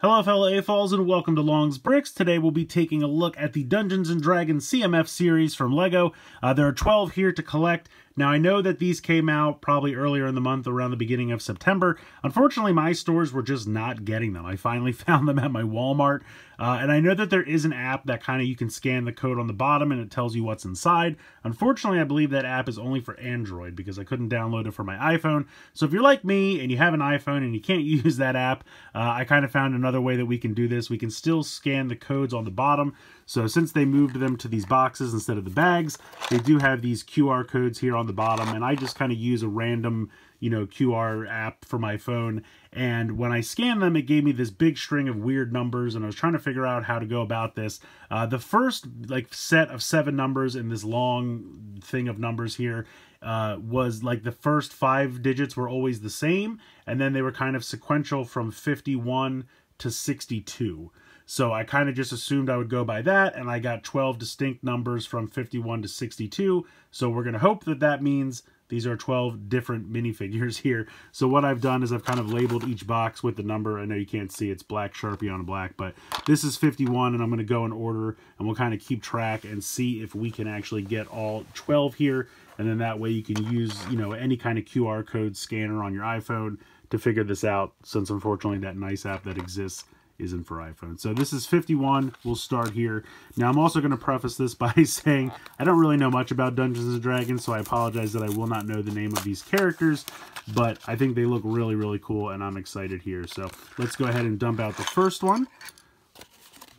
Hello fellow AFOLs and welcome to Long's Bricks. Today we'll be taking a look at the Dungeons & Dragons CMF series from LEGO. There are 12 here to collect. Now I know that these came out probably earlier in the month, around the beginning of September. Unfortunately, my stores were just not getting them. I finally found them at my Walmart. And I know that there is an app that you can scan the code on the bottom and it tells you what's inside. Unfortunately, I believe that app is only for Android because I couldn't download it for my iPhone. So if you're like me and you have an iPhone and you can't use that app, I found another way that we can do this. We can still scan the codes on the bottom. So since they moved them to these boxes instead of the bags, they do have these QR codes here on the bottom, and I just use a random, QR app for my phone. And when I scanned them, it gave me this big string of weird numbers, and I was trying to figure out how to go about this. The first set of 7 numbers in this long thing of numbers here was the first 5 digits were always the same, and then they were sequential from 51 to 62. So I just assumed I would go by that, and I got 12 distinct numbers from 51 to 62. So we're going to hope that that means these are 12 different minifigures here. So what I've done is I've labeled each box with the number. I know you can't see, it's black Sharpie on black, but this is 51, and I'm going to go in order, and we'll keep track and see if we can actually get all 12 here. And then that way you can use, any kind of QR code scanner on your iPhone to figure this out, since unfortunately that nice app that exists isn't for iPhone. So this is 51. We'll start here. Now I'm also going to preface this by saying I don't really know much about Dungeons & Dragons, so I apologize that I will not know the name of these characters, but I think they look really, really cool, and I'm excited here. So let's go ahead and dump out the first one.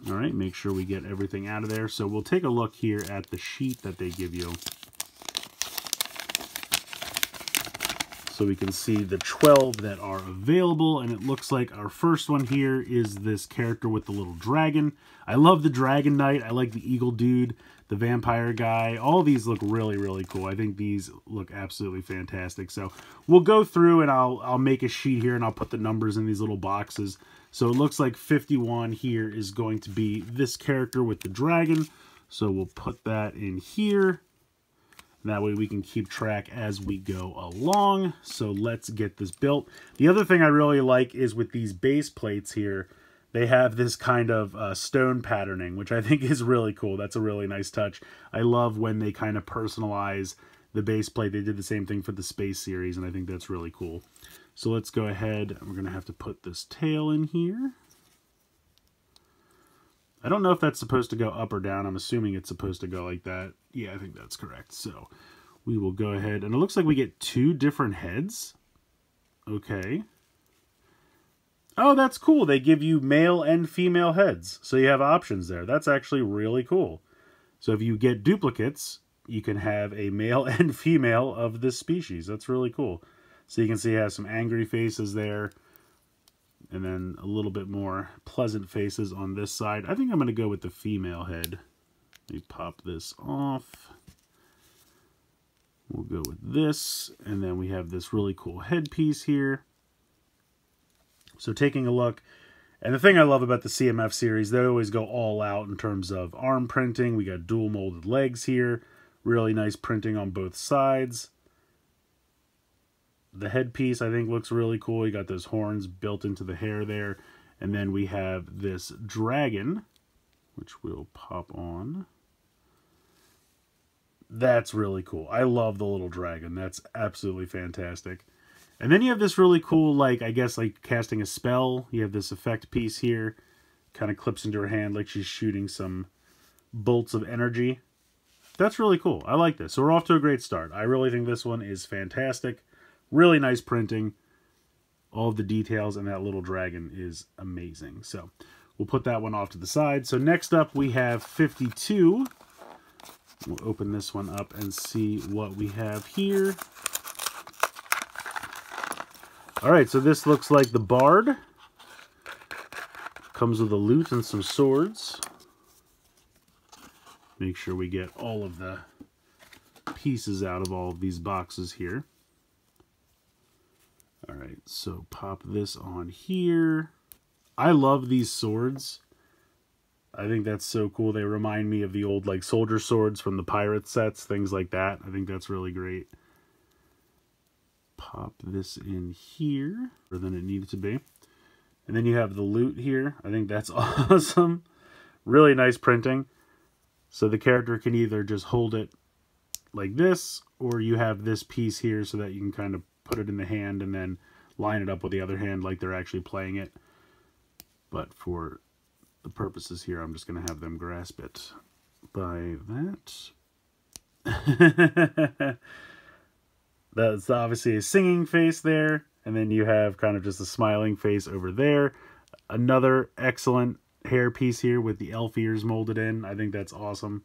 All right, make sure we get everything out of there. So we'll take a look here at the sheet that they give you, so we can see the 12 that are available. And it looks like our first one here is this character with the little dragon. I love the Dragon Knight. I like the Eagle Dude, the Vampire Guy. All these look really, really cool. I think these look absolutely fantastic. So we'll go through, and I'll make a sheet here, and I'll put the numbers in these little boxes. So it looks like 51 here is going to be this character with the dragon. So we'll put that in here. That way we can keep track as we go along. So let's get this built. The other thing I really like is with these base plates here, they have this stone patterning, which I think is really cool. That's a really nice touch. I love when they personalize the base plate. They did the same thing for the Space series, and I think that's really cool. So let's go ahead. We're going to have to put this tail in here. I don't know if that's supposed to go up or down. I'm assuming it's supposed to go like that. Yeah, I think that's correct. So we will go ahead, and it looks like we get 2 different heads. Okay. Oh, that's cool. They give you male and female heads. So you have options there. That's actually really cool. So if you get duplicates, you can have a male and female of this species. That's really cool. So you can see it has some angry faces there, and then a little bit more pleasant faces on this side. I think I'm going to go with the female head. Let me pop this off. We'll go with this, and then we have this really cool headpiece here. So taking a look, and the thing I love about the CMF series, they always go all out in terms of arm printing. We got dual molded legs here. Really nice printing on both sides. The headpiece, I think, looks really cool. You got those horns built into the hair there. And then we have this dragon, which we'll pop on. That's really cool. I love the little dragon. That's absolutely fantastic. And then you have this really cool, I guess, casting a spell. You have this effect piece here. Clips into her hand like she's shooting some bolts of energy. That's really cool. I like this. So we're off to a great start. I really think this one is fantastic. Really nice printing. All of the details, and that little dragon is amazing. So we'll put that one off to the side. So next up we have 52. We'll open this one up and see what we have here. Alright, so this looks like the Bard. Comes with a lute and some swords. Make sure we get all of the pieces out of all of these boxes here. Alright, so pop this on here. I love these swords. I think that's so cool. They remind me of the old soldier swords from the pirate sets, things like that. I think that's really great. Pop this in here, more than it needed to be. And then you have the loot here. I think that's awesome. Really nice printing. So the character can either just hold it like this, or you have this piece here so that you can kind of put it in the hand and then line it up with the other hand like they're actually playing it. But for the purposes here, I'm just going to have them grasp it by that. That's obviously a singing face there. And then you have kind of just a smiling face over there. Another excellent hair piece here with the elf ears molded in. I think that's awesome.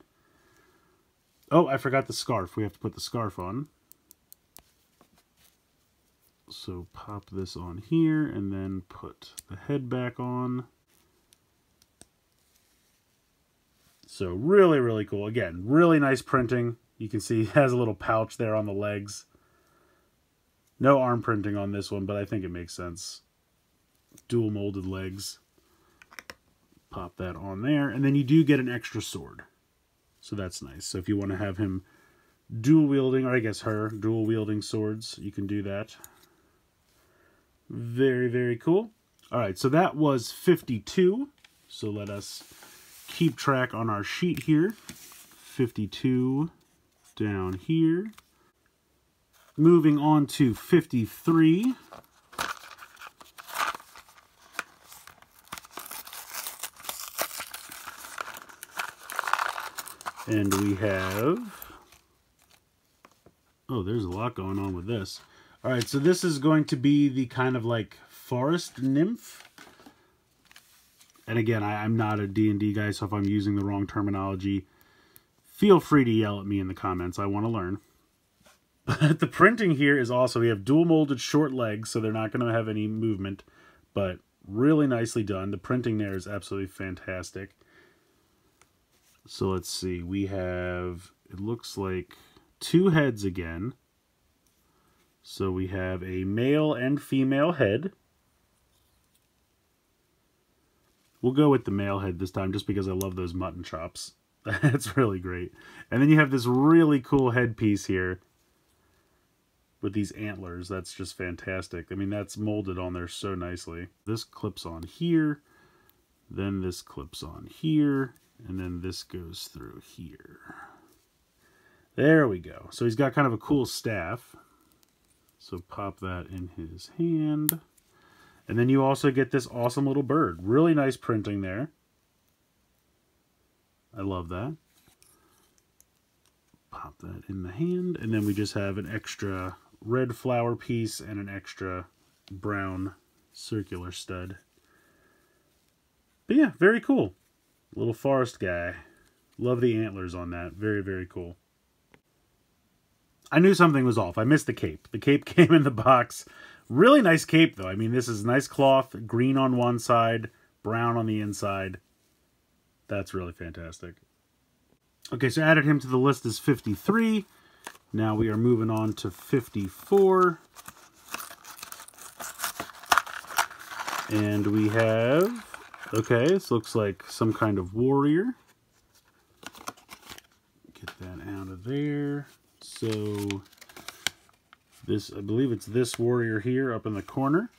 Oh, I forgot the scarf. We have to put the scarf on. So pop this on here and then put the head back on. So really, really cool. Again, really nice printing. You can see it has a little pouch there on the legs. No arm printing on this one, but I think it makes sense. Dual molded legs. Pop that on there. And then you do get an extra sword. So that's nice. So if you want to have him dual wielding, or I guess her, dual wielding swords, you can do that. Very, very cool. All right, so that was 52. So let us keep track on our sheet here. 52 down here. Moving on to 53. And we have... Oh, there's a lot going on with this. All right, so this is going to be the kind of like forest nymph. And again, I'm not a D&D guy, so if I'm using the wrong terminology, feel free to yell at me in the comments. I want to learn. But the printing here is also, we have dual molded short legs, so they're not going to have any movement, but really nicely done. The printing there is absolutely fantastic. So let's see, we have, it looks like 2 heads again. So we have a male and female head. We'll go with the male head this time just because I love those mutton chops. That's really great. And then you have this really cool headpiece here with these antlers. That's just fantastic. I mean, that's molded on there so nicely. This clips on here, then this clips on here, and then this goes through here. There we go. So he's got kind of a cool staff. So pop that in his hand. And then you also get this awesome little bird. Really nice printing there. I love that. Pop that in the hand. And then we just have an extra red flower piece and an extra brown circular stud. But yeah, very cool. Little forest guy. Love the antlers on that. Very, very cool. I knew something was off. I missed the cape. The cape came in the box. Really nice cape, though. I mean, this is nice cloth. Green on one side, brown on the inside. That's really fantastic. Okay, so added him to the list as 53. Now we are moving on to 54. And we have... Okay, this looks like some kind of warrior. Get that out of there. So, this, I believe it's this warrior here up in the corner.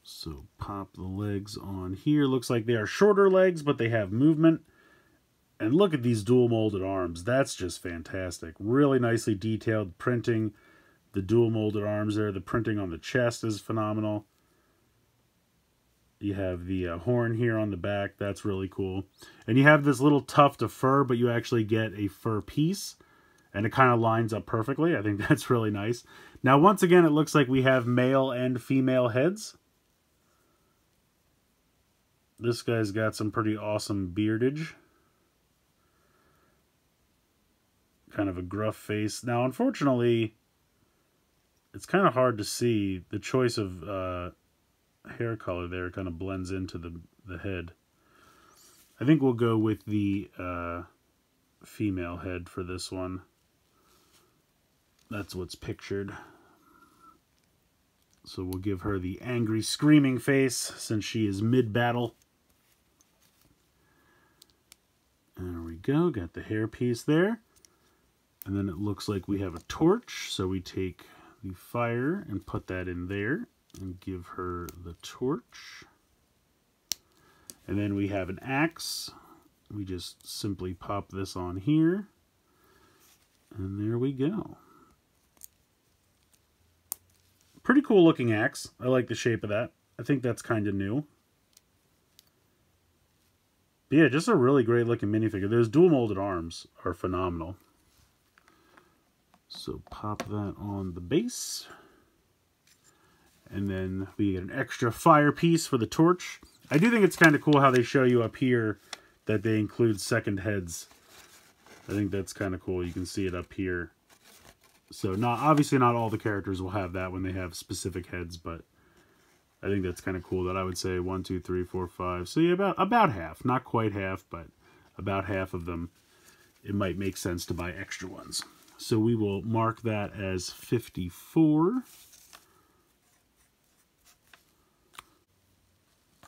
So, pop the legs on here. Looks like they are shorter legs, but they have movement. And look at these dual molded arms. That's just fantastic. Really nicely detailed printing. The dual molded arms there. The printing on the chest is phenomenal. You have the horn here on the back. That's really cool. And you have this little tuft of fur, but you actually get a fur piece. And it kind of lines up perfectly. I think that's really nice. Now, once again, it looks like we have male and female heads. This guy's got some pretty awesome beardage. Kind of a gruff face. Now, unfortunately, it's kind of hard to see. The choice of... hair color there kind of blends into the head. I think we'll go with the female head for this one. That's what's pictured. So we'll give her the angry screaming face since she is mid-battle. There we go, got the hair piece there. And then it looks like we have a torch, so we take the fire and put that in there. and give her the torch. And then we have an axe. We just simply pop this on here. And there we go. Pretty cool looking axe. I like the shape of that. I think that's kind of new. But yeah, just a really great looking minifigure. Those dual molded arms are phenomenal. So pop that on the base. And then we get an extra fire piece for the torch. I do think it's kind of cool how they show you up here that they include second heads. I think that's kind of cool. You can see it up here. So obviously not all the characters will have that when they have specific heads, but I think that's kind of cool that I would say 1, 2, 3, 4, 5. So yeah, about half. Not quite half, but about half of them. It might make sense to buy extra ones. So we will mark that as 54.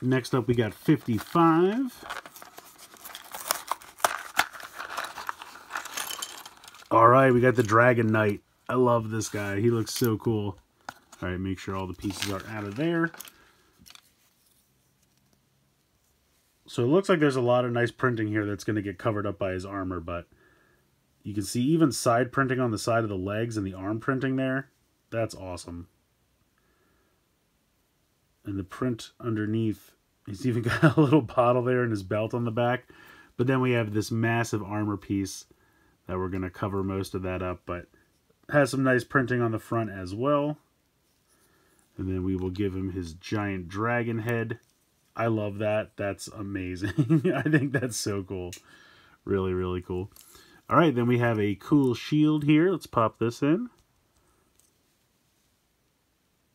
Next up, we got 55. All right, we got the Dragon Knight. I love this guy. He looks so cool. All right, make sure all the pieces are out of there. So it looks like there's a lot of nice printing here that's going to get covered up by his armor, but you can see even side printing on the side of the legs and the arm printing there. That's awesome. And the print underneath, he's even got a little bottle there and his belt on the back. But then we have this massive armor piece that we're going to cover most of that up, but has some nice printing on the front as well. And then we will give him his giant dragon head. I love that. That's amazing. I think that's so cool. Really, really cool. All right, then we have a cool shield here. Let's pop this in.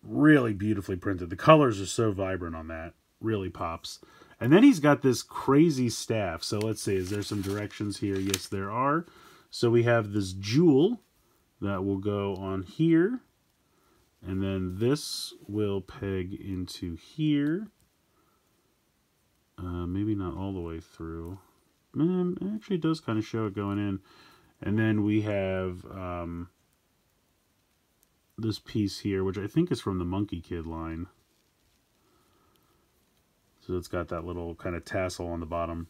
Really beautifully printed. The colors are so vibrant on that. Really pops. And then he's got this crazy staff. So let's see, is there some directions here? Yes, there are. So we have this jewel that will go on here. And then this will peg into here. Maybe not all the way through. It actually does kind of show it going in. And then we have this piece here, which I think is from the Monkey Kid line. So it's got that little kind of tassel on the bottom.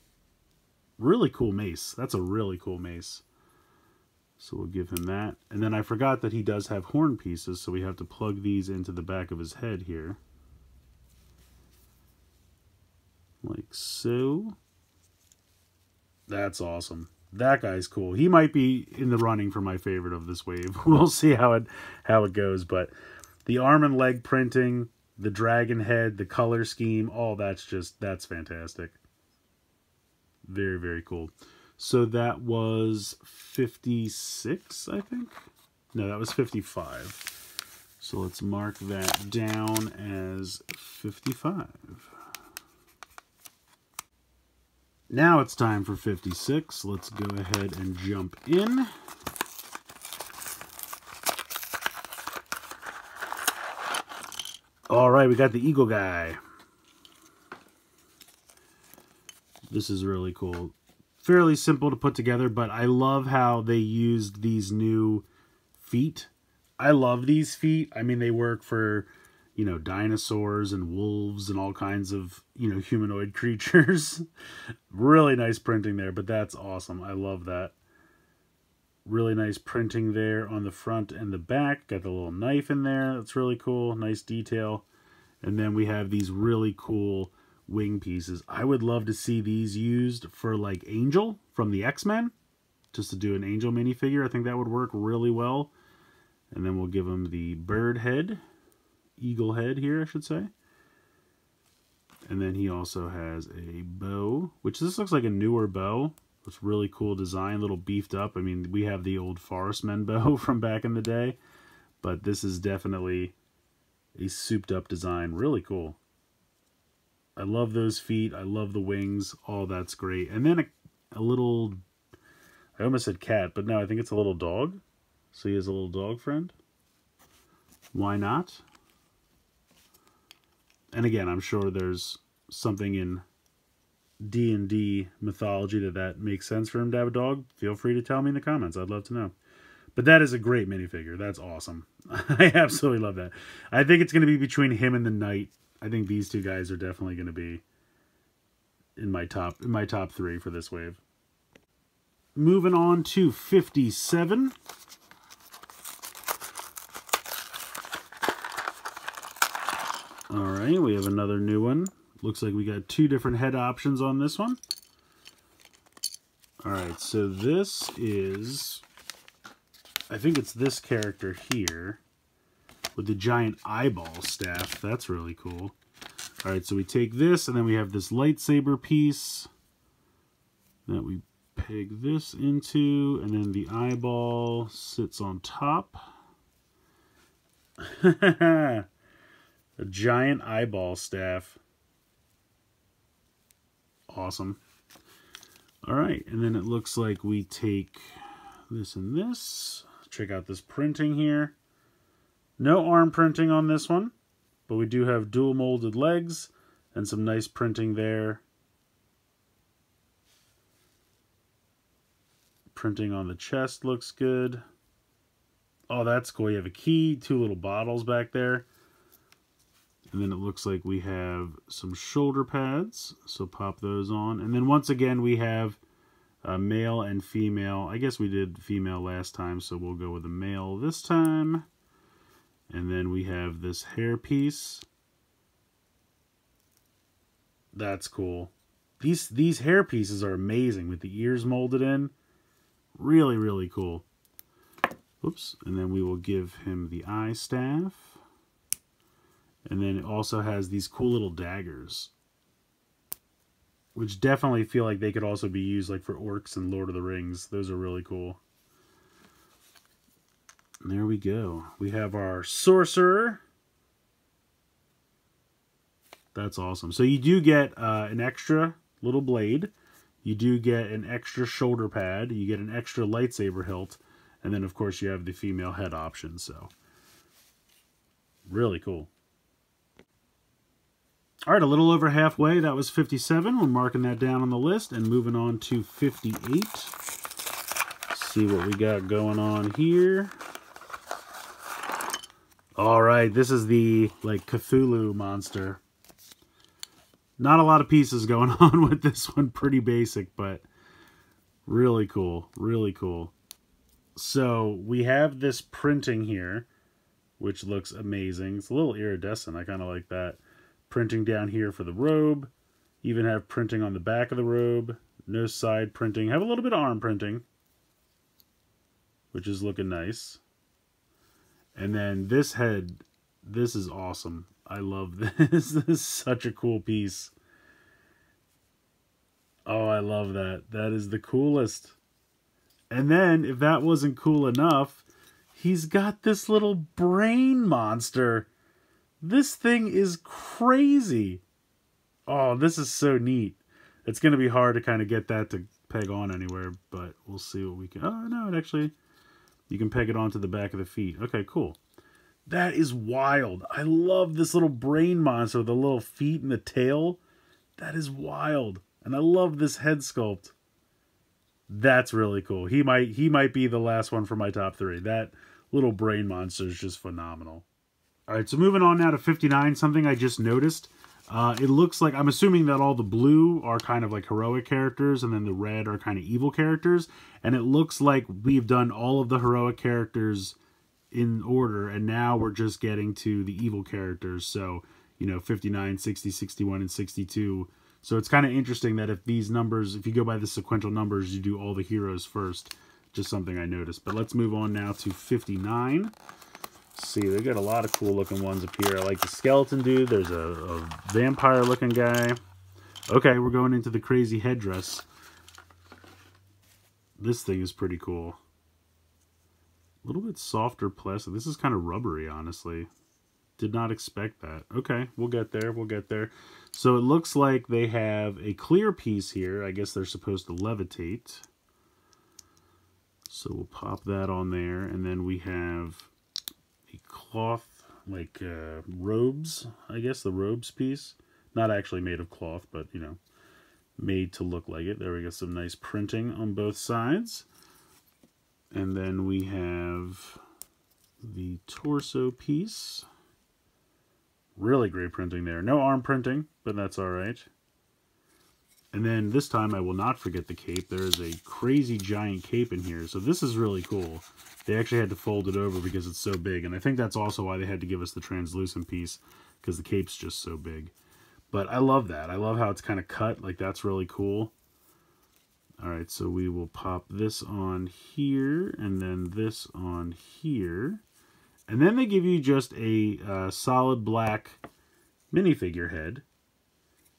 Really cool mace. That's a really cool mace. So we'll give him that. And then I forgot that he does have horn pieces, so we have to plug these into the back of his head here. Like so. That's awesome. That guy's cool. He might be in the running for my favorite of this wave. We'll see how it goes. But the arm and leg printing, the dragon head, the color scheme, all that's fantastic. Very, very cool. So that was 56, I think. No, that was 55. So let's mark that down as 55. Now it's time for 56. Let's go ahead and jump in. All right, we got the eagle guy. This is really cool. Fairly simple to put together, but I love how they used these new feet. I love these feet. I mean, they work for, you know, dinosaurs and wolves and all kinds of, you know, humanoid creatures. Really nice printing there, but that's awesome. I love that. Really nice printing there on the front and the back. Got the little knife in there. That's really cool. Nice detail. And then we have these really cool wing pieces. I would love to see these used for like Angel from the X-Men. Just to do an Angel minifigure. I think that would work really well. And then we'll give him the bird head. Eagle head here, I should say. And then he also has a bow, which this looks like a newer bow. It's really cool design, a little beefed up. I mean, we have the old Forest Men bow from back in the day, but this is definitely a souped up design. Really cool. I love those feet. I love the wings. All that's great. And then a little, I almost said cat, but no, I think it's a little dog. So he has a little dog friend. Why not? And again, I'm sure there's something in D&D mythology that makes sense for him to have a dog. Feel free to tell me in the comments. I'd love to know. But that is a great minifigure. That's awesome. I absolutely love that. I think it's going to be between him and the Knight. I think these two guys are definitely going to be in my top 3 for this wave. Moving on to 57. All right, we have another new one. Looks like we got 2 different head options on this one. All right, so this is, I think it's this character here with the giant eyeball staff. That's really cool. All right, so we take this, and then we have this lightsaber piece that we peg this into, and then the eyeball sits on top. A giant eyeball staff. Awesome. All right, and then it looks like we take this and this. Check out this printing here. No arm printing on this one, but we do have dual molded legs and some nice printing there. Printing on the chest looks good. Oh, that's cool. You have a key, 2 little bottles back there. And then it looks like we have some shoulder pads, so pop those on. And then once again, we have male and female. I guess we did female last time, so we'll go with a male this time. And then we have this hair piece. That's cool. These hair pieces are amazing with the ears molded in. Really, really cool. Oops. And then we will give him the eye staff. And then it also has these cool little daggers, which definitely feel like they could also be used like for orcs and Lord of the Rings. Those are really cool. And there we go. We have our Sorcerer. That's awesome. So you do get an extra little blade. You do get an extra shoulder pad. You get an extra lightsaber hilt. And then, of course, you have the female head option. So, really cool. All right, a little over halfway. That was 57. We're marking that down on the list and moving on to 58. See what we got going on here. All right, this is the, like, Cthulhu monster. Not a lot of pieces going on with this one. Pretty basic, but really cool. Really cool. So, we have this printing here, which looks amazing. It's a little iridescent. I kind of like that. Printing down here for the robe. Even have printing on the back of the robe. No side printing. Have a little bit of arm printing, which is looking nice. And then this head, this is awesome. I love this. This is such a cool piece. Oh, I love that. That is the coolest. And then, if that wasn't cool enough, he's got this little brain monster. This thing is crazy. Oh, this is so neat. It's going to be hard to kind of get that to peg on anywhere, but we'll see what we can... Oh, no, it actually... You can peg it onto the back of the feet. Okay, cool. That is wild. I love this little brain monster with the little feet and the tail. That is wild. And I love this head sculpt. That's really cool. He might be the last one for my top 3. That little brain monster is just phenomenal. All right, so moving on now to 59, something I just noticed. It looks like, I'm assuming that all the blue are kind of like heroic characters, and then the red are kind of evil characters. And it looks like we've done all of the heroic characters in order, and now we're just getting to the evil characters. So, you know, 59, 60, 61, and 62. So it's kind of interesting that if these numbers, if you go by the sequential numbers, you do all the heroes first. Just something I noticed. But let's move on now to 59. See, they got a lot of cool looking ones up here. I like the skeleton dude. There's a vampire looking guy. Okay, we're going into the crazy headdress. This thing is pretty cool. A little bit softer plastic. This is kind of rubbery, honestly. Did not expect that. Okay, we'll get there. We'll get there. So it looks like they have a clear piece here. I guess they're supposed to levitate. So we'll pop that on there. And then we have a cloth, like robes. I guess the robes piece. Not actually made of cloth, but, you know, made to look like it. There we go. Some nice printing on both sides. And then we have the torso piece. Really great printing there. No arm printing, but that's all right. And then this time I will not forget the cape. There is a crazy giant cape in here. So this is really cool. They actually had to fold it over because it's so big. And I think that's also why they had to give us the translucent piece, because the cape's just so big. But I love that. I love how it's kind of cut. Like, that's really cool. All right, so we will pop this on here and then this on here. And then they give you just a solid black minifigure head.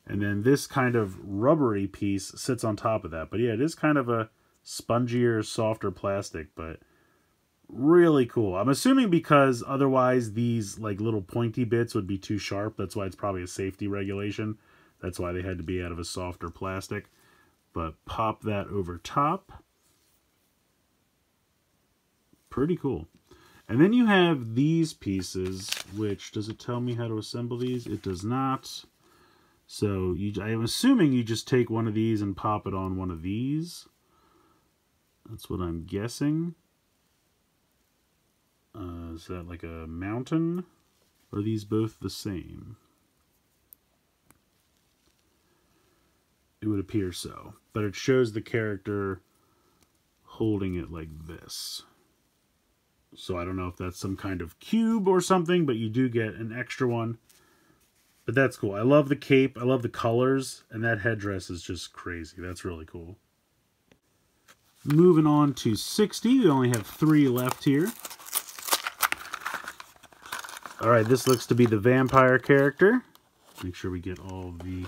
And then this kind of rubbery piece sits on top of that. But yeah, it is kind of a spongier, softer plastic, but really cool. I'm assuming because otherwise these like little pointy bits would be too sharp. That's why it's probably a safety regulation. That's why they had to be out of a softer plastic. But pop that over top. Pretty cool. And then you have these pieces, which, does it tell me how to assemble these? It does not. So I am assuming you just take one of these and pop it on one of these. That's what I'm guessing. Is that like a mountain? Or are these both the same? It would appear so. But it shows the character holding it like this. So I don't know if that's some kind of cube or something, but you do get an extra one. But that's cool. I love the cape. I love the colors. And that headdress is just crazy. That's really cool. Moving on to 60. We only have 3 left here. Alright, this looks to be the vampire character. Make sure we get all the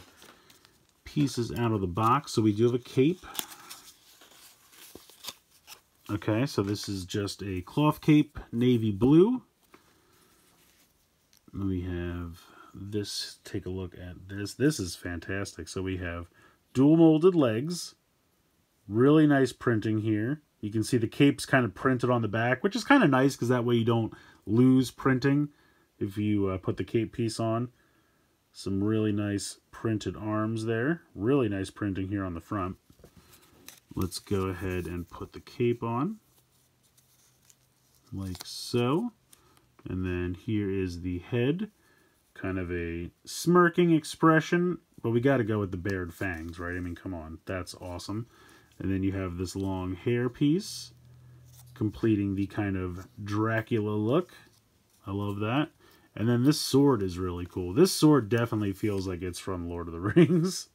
pieces out of the box. So we do have a cape. Okay, so this is just a cloth cape, navy blue. We have this, take a look at this. This is fantastic. So we have dual molded legs. Really nice printing here. You can see the cape's kind of printed on the back, which is kind of nice because that way you don't lose printing if you put the cape piece on. Some really nice printed arms there. Really nice printing here on the front. Let's go ahead and put the cape on, like so. And then here is the head, kind of a smirking expression, but we got to go with the bared fangs, right? I mean, come on, that's awesome. And then you have this long hair piece, completing the kind of Dracula look. I love that. And then this sword is really cool. This sword definitely feels like it's from Lord of the Rings.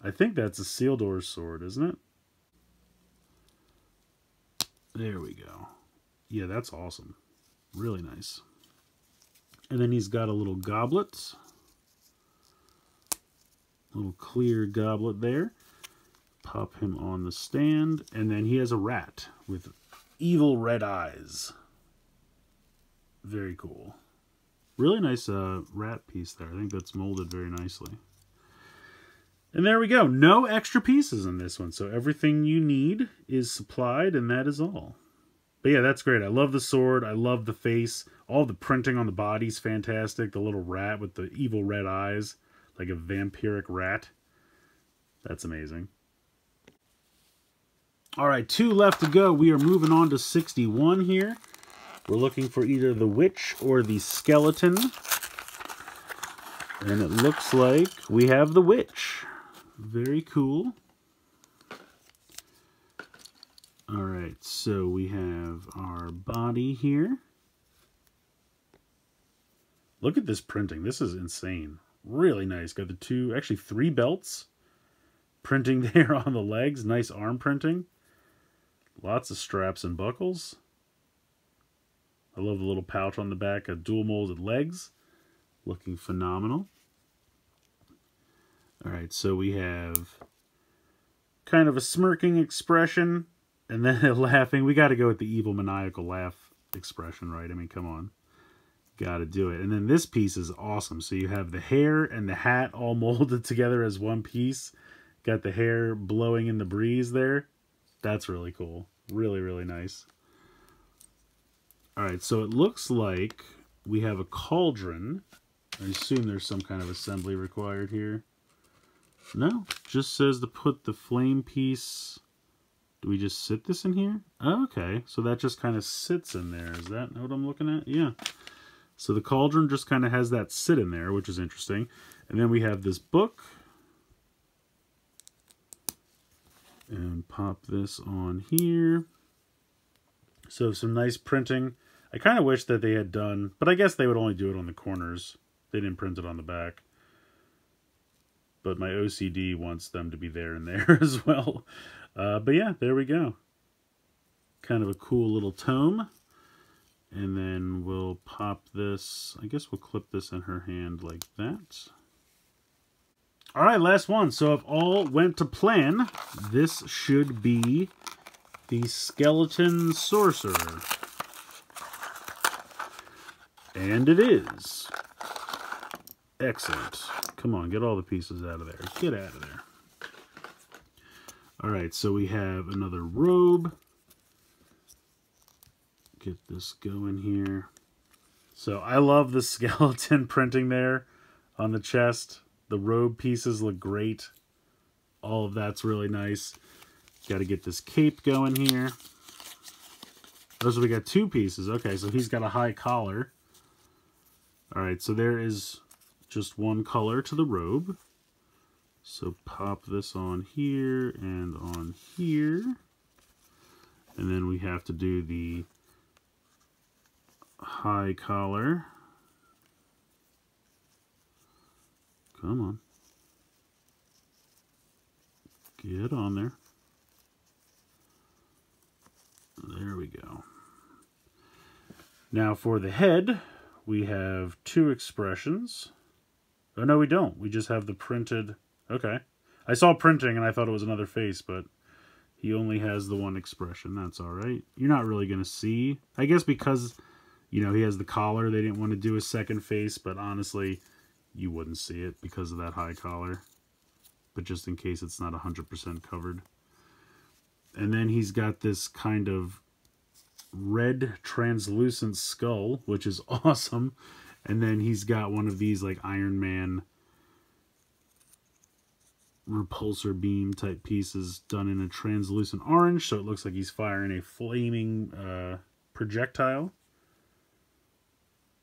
I think that's a Isildur's sword, isn't it? There we go. Yeah, that's awesome. Really nice. And then he's got a little goblet. Little clear goblet there. Pop him on the stand. And then he has a rat with evil red eyes. Very cool. Really nice rat piece there. I think that's molded very nicely. And there we go. No extra pieces in this one. So everything you need is supplied, and that is all. But yeah, that's great. I love the sword. I love the face. All the printing on the body's fantastic. The little rat with the evil red eyes, like a vampiric rat. That's amazing. All right, 2 left to go. We are moving on to 61 here. We're looking for either the witch or the skeleton. And it looks like we have the witch. Very cool. All right, so we have our body here. Look at this printing. This is insane. Really nice. Got the 2, actually 3 belts. Printing there on the legs. Nice arm printing. Lots of straps and buckles. I love the little pouch on the back of dual molded legs. Looking phenomenal. All right, so we have kind of a smirking expression and then a laughing. We got to go with the evil maniacal laugh expression, right? I mean, come on. Got to do it. And then this piece is awesome. So you have the hair and the hat all molded together as one piece. Got the hair blowing in the breeze there. That's really cool. Really, really nice. All right, so it looks like we have a cauldron. I assume there's some kind of assembly required here. No, just says to put the flame piece Do we just sit this in here? Oh, okay, so that just kind of sits in there. Is that what I'm looking at? Yeah. So the cauldron just kind of has that sit in there, which is interesting. And then we have this book. And pop this on here. So some nice printing. I kind of wish that they had done, but I guess they would only do it on the corners. They didn't print it on the back. But my OCD wants them to be there and there as well. But yeah, there we go. Kind of a cool little tome. And then we'll pop this, I guess we'll clip this in her hand like that. All right, last one. So if all went to plan, this should be the Skeleton Sorcerer. And it is. Excellent. Come on, get all the pieces out of there. Get out of there. All right, so we have another robe. Get this going here. So I love the skeleton printing there on the chest. The robe pieces look great. All of that's really nice. Got to get this cape going here. Oh, so we got two pieces. Okay, so he's got a high collar. All right, so there is just one color to the robe. So pop this on here and on here. And then we have to do the high collar. Come on. Get on there. There we go. Now for the head, we have two expressions. Oh, no, we don't. We just have the printed... Okay. I saw printing and I thought it was another face, but he only has the one expression. That's all right. You're not really going to see. I guess because, you know, he has the collar, they didn't want to do a second face, but honestly, you wouldn't see it because of that high collar. But just in case it's not 100% covered. And then he's got this kind of red translucent skull, which is awesome. And then he's got one of these like Iron Man repulsor beam type pieces done in a translucent orange, so it looks like he's firing a flaming projectile.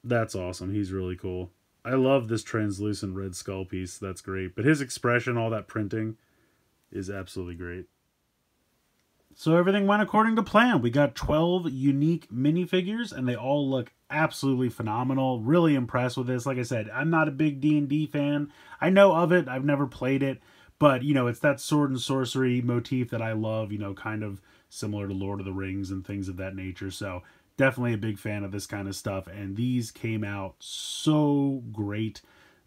That's awesome. He's really cool. I love this translucent red skull piece. That's great. But his expression, all that printing, is absolutely great. So everything went according to plan. We got 12 unique minifigures, and they all look absolutely phenomenal. Really impressed with this. Like I said, I'm not a big D&D fan. I know of it. I've never played it. But, you know, it's that sword and sorcery motif that I love, you know, kind of similar to Lord of the Rings and things of that nature. So definitely a big fan of this kind of stuff. And these came out so great.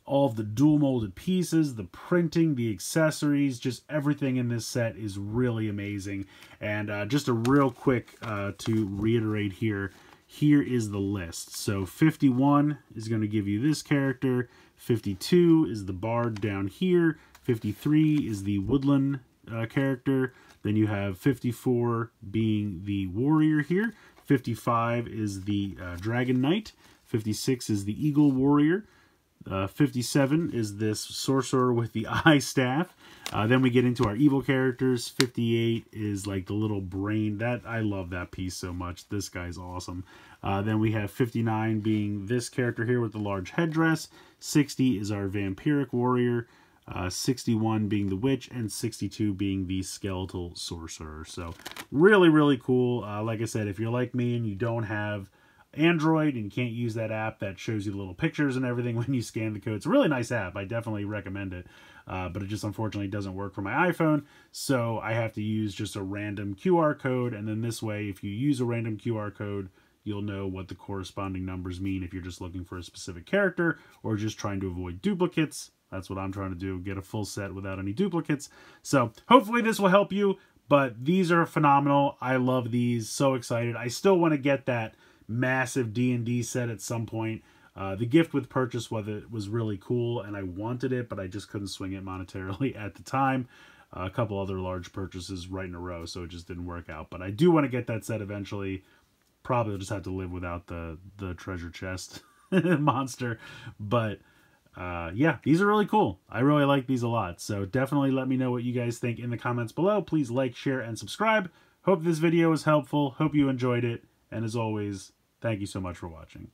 All of the dual molded pieces, the printing, the accessories, just everything in this set is really amazing. And just a real quick to reiterate here, here is the list. So 51 is going to give you this character. 52 is the bard down here. 53 is the woodland character. Then you have 54 being the warrior here. 55 is the dragon knight. 56 is the eagle warrior. 57 is this sorcerer with the eye staff. Then we get into our evil characters. 58 is like the little brain. That I love that piece so much. This guy's awesome. Then we have 59 being this character here with the large headdress. 60 is our vampiric warrior. 61 being the witch, and 62 being the skeletal sorcerer. So really, really cool. Like I said, if you're like me and you don't have Android and you can't use that app that shows you the little pictures and everything when you scan the code, it's a really nice app. I definitely recommend it. But it just unfortunately doesn't work for my iPhone, so I have to use just a random QR code, and then this way, if you use a random QR code, you'll know what the corresponding numbers mean if you're just looking for a specific character or just trying to avoid duplicates. That's what I'm trying to do, get a full set without any duplicates. So hopefully this will help you, but these are phenomenal. I love these, so excited. I still want to get that massive D&D set at some point. The gift with purchase was really cool, and I wanted it, but I just couldn't swing it monetarily at the time. A couple other large purchases right in a row, so it just didn't work out. But I do want to get that set eventually. Probably just have to live without the treasure chest monster, but yeah, these are really cool. I really like these a lot. So definitely let me know what you guys think in the comments below. Please like, share, and subscribe. Hope this video was helpful. Hope you enjoyed it. And as always, thank you so much for watching.